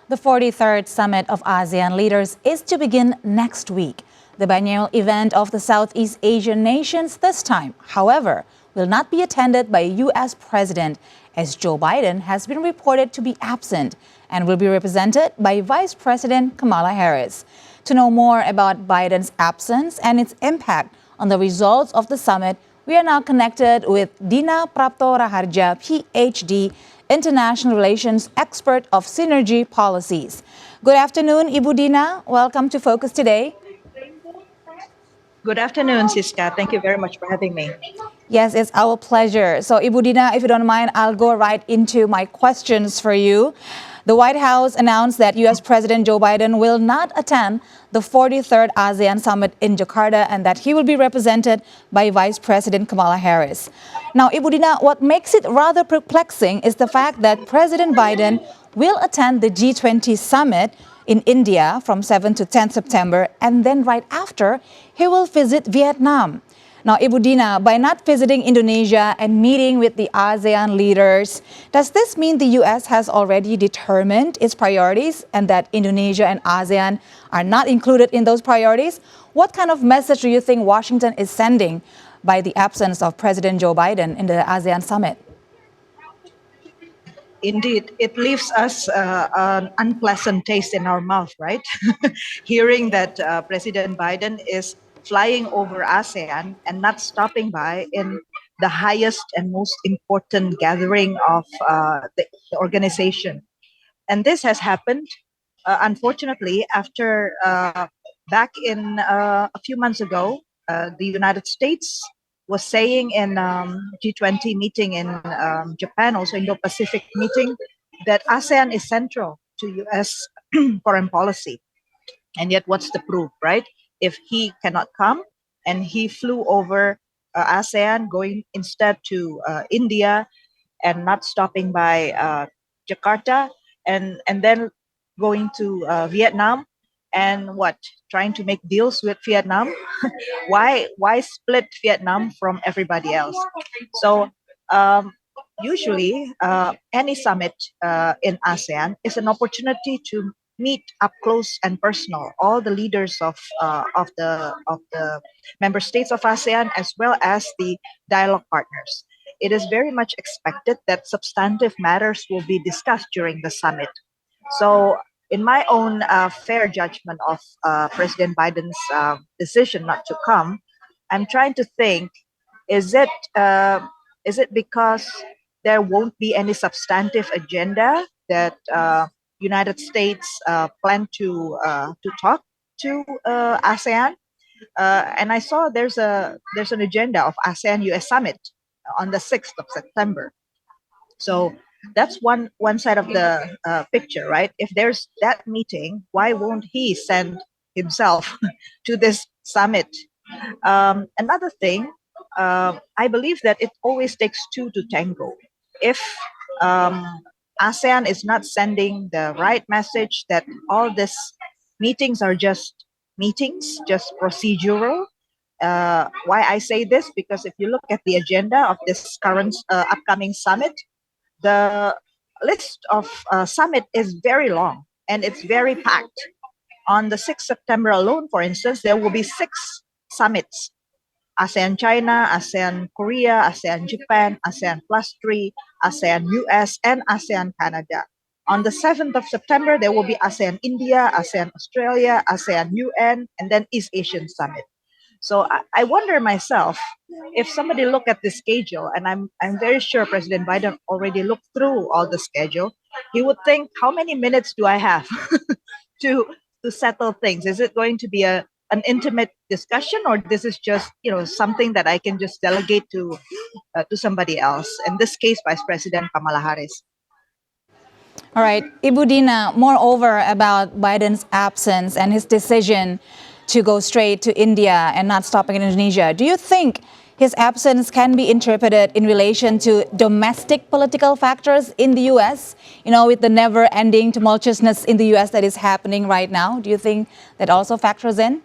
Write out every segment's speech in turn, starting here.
The 43rd Summit of ASEAN Leaders is to begin next week. The biannual event of the Southeast Asian nations this time, however, will not be attended by U.S. President, as Joe Biden has been reported to be absent and will be represented by Vice President Kamala Harris. To know more about Biden's absence and its impact on the results of the summit, we are now connected with Dina Prapto Raharja, PhD, International Relations Expert of Synergy Policies. Good afternoon, Ibu Dina. Welcome to Focus Today. Good afternoon, Siska. Thank you very much for having me. Yes, it's our pleasure. So, Ibu Dina, if you don't mind, I'll go right into my questions for you. The White House announced that U.S. President Joe Biden will not attend the 43rd ASEAN Summit in Jakarta and that he will be represented by Vice President Kamala Harris. Now, Ibu Dina, what makes it rather perplexing is the fact that President Biden will attend the G20 summit in India from 7 to 10 September, and then right after, he will visit Vietnam. Now, Ibu Dina, by not visiting Indonesia and meeting with the ASEAN leaders, does this mean the U.S. has already determined its priorities and that Indonesia and ASEAN are not included in those priorities? What kind of message do you think Washington is sending by the absence of President Joe Biden in the ASEAN summit? Indeed, it leaves us an unpleasant taste in our mouth, right? Hearing that President Biden is flying over ASEAN and not stopping by in the highest and most important gathering of the organization. And this has happened, unfortunately, after back in a few months ago, the United States was saying in G20 meeting in Japan, also Indo-Pacific meeting, that ASEAN is central to U.S. foreign policy. And yet, what's the proof, right? If he cannot come and he flew over ASEAN, going instead to India and not stopping by Jakarta, and then going to Vietnam, and what, trying to make deals with Vietnam. Why split Vietnam from everybody else? So usually any summit in ASEAN is an opportunity to meet up close and personal all the leaders of the member states of ASEAN, as well as the dialogue partners. It is very much expected that substantive matters will be discussed during the summit. So, in my own fair judgment of President Biden's decision not to come, I'm trying to think: is it because there won't be any substantive agenda that United States plan to talk to ASEAN? And I saw there's an agenda of ASEAN-US summit on the 6th of September. So that's one side of the picture, right? If there's that meeting, why won't he send himself to this summit? Another thing, I believe that it always takes two to tango. If ASEAN is not sending the right message that all these meetings are just meetings, just procedural. Why I say this? Because if you look at the agenda of this current upcoming summit, the list of summit is very long and it's very packed. On the 6th September alone, for instance, there will be 6 summits: ASEAN China, ASEAN Korea, ASEAN Japan, ASEAN +3, ASEAN US, and ASEAN Canada. On the 7th of September, there will be ASEAN India, ASEAN Australia, ASEAN UN, and then East Asian Summit. So I wonder myself, if somebody look at the schedule, and I'm very sure President Biden already looked through all the schedule, he would think, how many minutes do I have to settle things? Is it going to be an intimate discussion, or this is just something that I can just delegate to somebody else? In this case, Vice President Kamala Harris. All right, Ibu Dina, moreover about Biden's absence and his decision to go straight to India and not stopping in Indonesia, do you think his absence can be interpreted in relation to domestic political factors in the U.S., with the never-ending tumultuousness in the U.S. that is happening right now? Do you think that also factors in?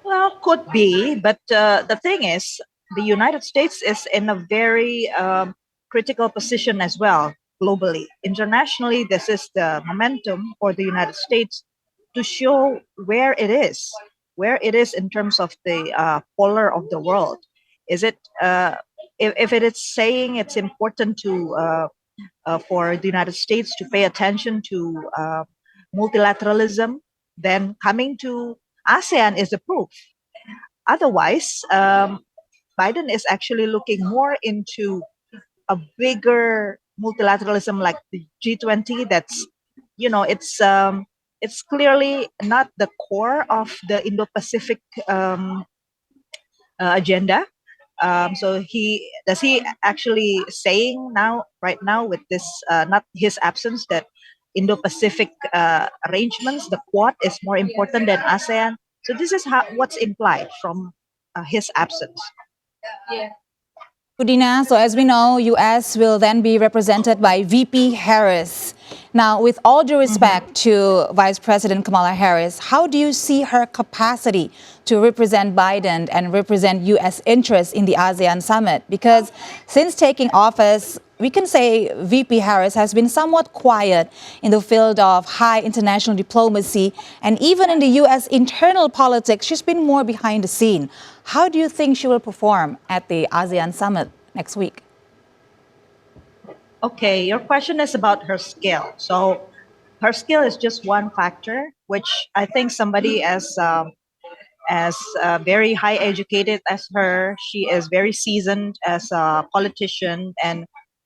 Well, could be, but the thing is, the United States is in a very critical position as well. globally. Internationally, this is the momentum for the United States to show where it is in terms of the polar of the world. Is it if it is saying it's important to for the United States to pay attention to multilateralism, then coming to ASEAN is the proof. Otherwise, Biden is actually looking more into a bigger multilateralism like the G20. That's it's clearly not the core of the Indo-Pacific agenda. So he actually saying now right now with this not his absence that Indo-Pacific arrangements, the Quad is more important than ASEAN. So this is what's implied from his absence. Budina, so as we know, U.S. will then be represented by VP Harris. Now, with all due respect to Vice President Kamala Harris, how do you see her capacity to represent Biden and represent U.S. interests in the ASEAN summit? Because since taking office, we can say VP Harris has been somewhat quiet in the field of high international diplomacy, and even in the U.S. internal politics, she's been more behind the scene. How do you think she will perform at the ASEAN summit next week? Okay, your question is about her skill. So her skill is just one factor, which I think somebody as very high educated as her, she is very seasoned as a politician, and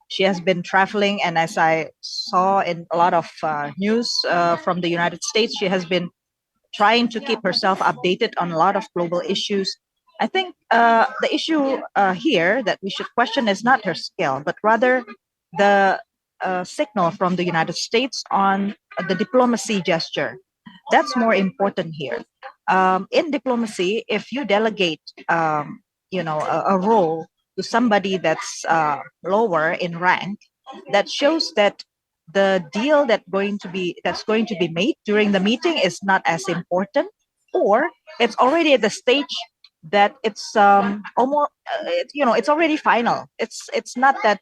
she has been traveling. And as I saw in a lot of news from the United States, she has been trying to keep herself updated on a lot of global issues. I think the issue here that we should question is not her skill, but rather the signal from the United States on the diplomacy gesture. That's more important here. In diplomacy, if you delegate, a role to somebody that's lower in rank, that shows that the deal that's going to be made during the meeting is not as important, or it's already at the stage that it's almost it's already final. It's not that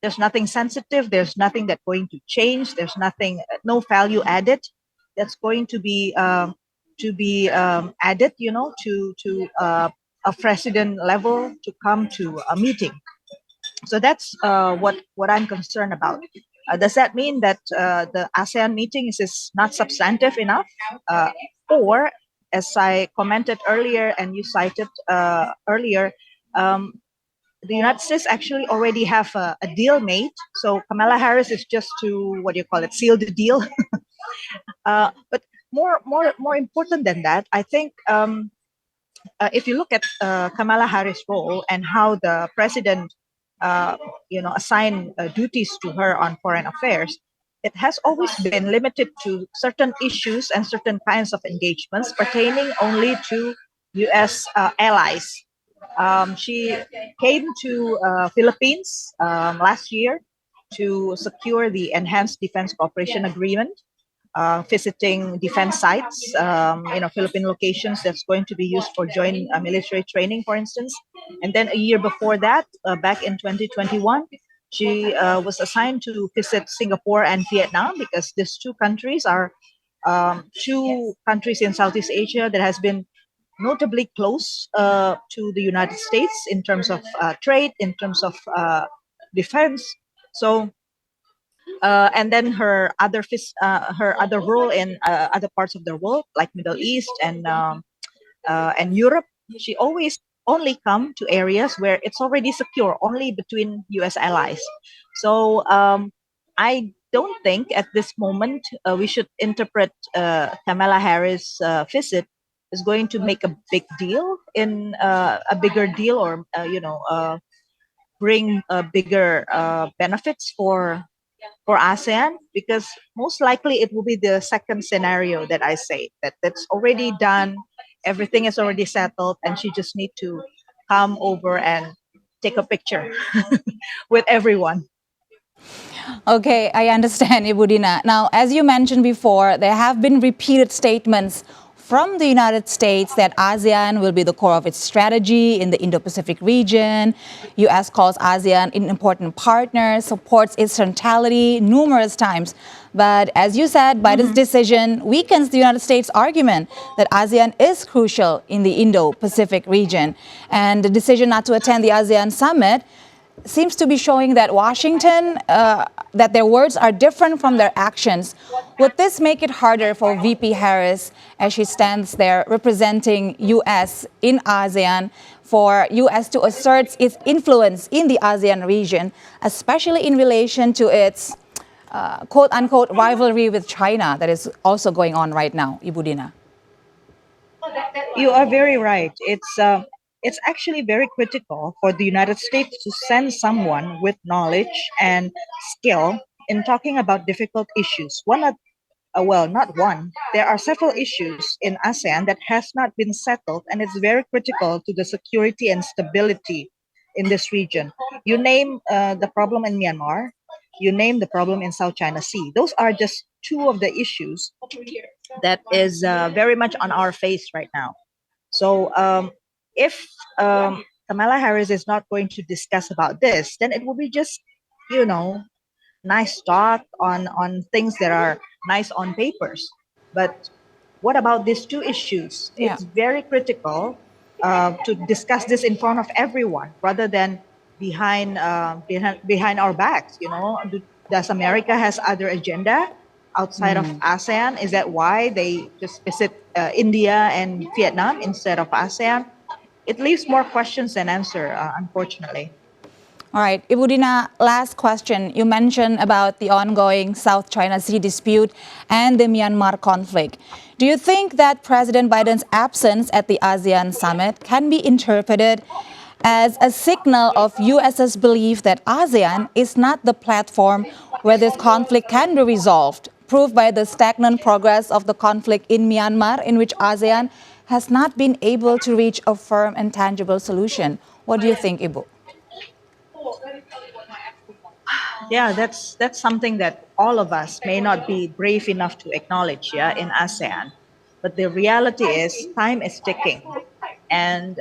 there's nothing sensitive, there's nothing that's going to change, there's nothing, no value added that's going to be added, to a president level to come to a meeting. So that's what I'm concerned about. Does that mean that the ASEAN meeting is not substantive enough? Or, as I commented earlier and you cited earlier, the United States actually already have a deal made. So Kamala Harris is just to, what do you call it, seal the deal. But more important than that, I think if you look at Kamala Harris' role and how the president, assigned duties to her on foreign affairs, it has always been limited to certain issues and certain kinds of engagements pertaining only to U.S. Allies. She came to Philippines last year to secure the Enhanced Defense Cooperation Agreement, visiting defense sites, Philippine locations that's going to be used for joint military training, for instance. And then a year before that, back in 2021, she was assigned to visit Singapore and Vietnam, because these two countries are two countries in Southeast Asia that has been notably close to the United States in terms of trade, in terms of defense. So and then her other role in other parts of the world, like Middle East and Europe, she always only come to areas where it's already secure, only between U.S. allies. So I don't think at this moment we should interpret Kamala Harris' visit is going to make a big deal in a bigger deal, or bring bigger benefits for ASEAN, because most likely it will be the second scenario that I say, that's already done, everything is already settled, and she just need to come over and take a picture with everyone. Okay, I understand, Ibu Dina. Now, as you mentioned before, there have been repeated statements from the United States that ASEAN will be the core of its strategy in the Indo-Pacific region. U.S. calls ASEAN an important partner, supports its centrality numerous times. But as you said, Biden's decision weakens the United States' argument that ASEAN is crucial in the Indo-Pacific region. And the decision not to attend the ASEAN summit seems to be showing that Washington, that their words are different from their actions. Would this make it harder for VP Harris as she stands there representing U.S. in ASEAN for U.S. to assert its influence in the ASEAN region, especially in relation to its quote-unquote rivalry with China that is also going on right now, Ibu Dina? You are very right. It's actually very critical for the United States to send someone with knowledge and skill in talking about difficult issues. Well, not one. There are several issues in ASEAN that has not been settled, and it's very critical to the security and stability in this region. You name the problem in Myanmar. You name the problem in South China Sea. Those are just two of the issues that is very much on our face right now. So if Kamala Harris is not going to discuss about this, then it will be just, you know, nice talk on things that are nice on papers. But what about these two issues? Yeah. It's very critical to discuss this in front of everyone rather than behind our backs. You know, does America has other agenda outside of ASEAN? Is that why they just visit India and Vietnam instead of ASEAN? It leaves more questions than answer, unfortunately. All right, Ibu Dina, last question. You mentioned about the ongoing South China Sea dispute and the Myanmar conflict. Do you think that President Biden's absence at the ASEAN summit can be interpreted as a signal of U.S.'s belief that ASEAN is not the platform where this conflict can be resolved, proved by the stagnant progress of the conflict in Myanmar, in which ASEAN has not been able to reach a firm and tangible solution? What do you think, Ibu? Yeah, that's something that all of us may not be brave enough to acknowledge, yeah, in ASEAN. But the reality is time is ticking, and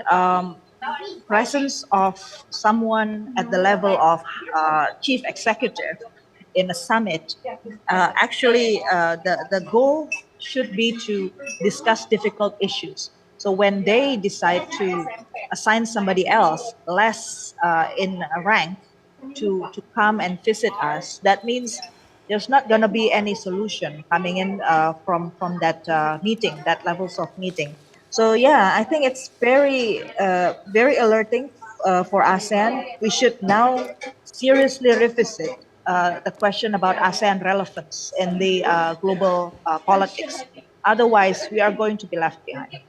presence of someone at the level of chief executive in a summit, the goal should be to discuss difficult issues. So when they decide to assign somebody else less in rank to come and visit us, that means there's not going to be any solution coming in from that meeting, that levels of meeting. So yeah, I think it's very alerting for ASEAN. We should now seriously revisit the question about ASEAN relevance in the global politics. Otherwise, we are going to be left behind.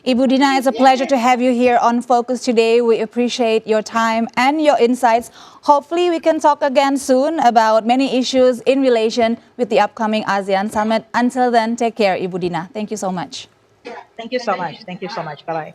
Ibu Dina, it's a pleasure to have you here on Focus today. We appreciate your time and your insights. Hopefully, we can talk again soon about many issues in relation with the upcoming ASEAN Summit. Until then, take care, Ibu Dina. Thank you so much. Thank you so much. Thank you so much. Bye-bye.